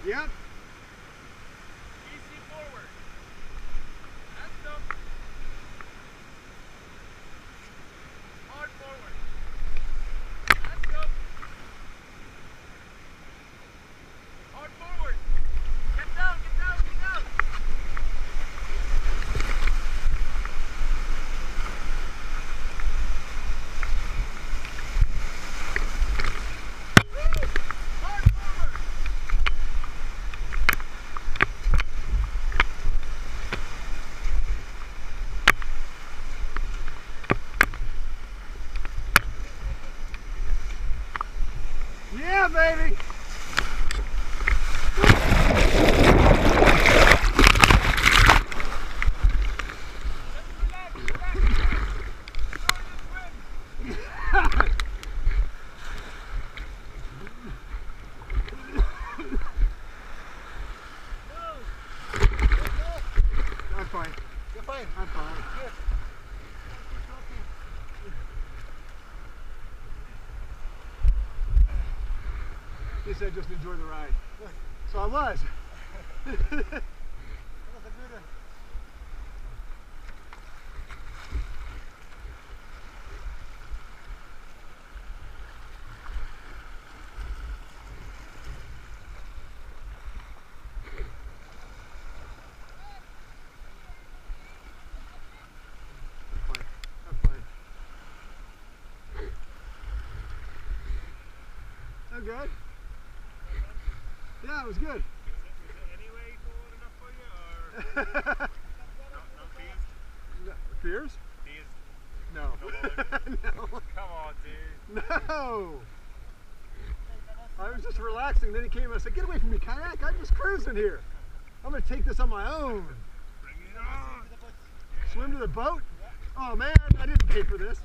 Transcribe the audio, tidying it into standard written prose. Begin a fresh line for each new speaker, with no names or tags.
Yep.
Easy forward. That's go. Hard forward. That's go. Hard forward. Get down, get down, get down. Hard forward.
Yeah, baby.
Relax, relax, relax. Enjoy the swim.
I'm fine.
You're fine.
I'm fine.
Yes.
He said just enjoy the ride.
Good.
So I was.
That was a good
I'm fine. I'm good. Yeah, it was good.
Was it anyway cold enough for you, or no fears?
Fears?
Fears?
No. No.
Come on, dude.
No. I was just relaxing. Then he came and I said, "Get away from me, kayak. I'm just cruising here. I'm going to take this on my own."
Bring it on.
Swim to the boat? Oh man, I didn't pay for this.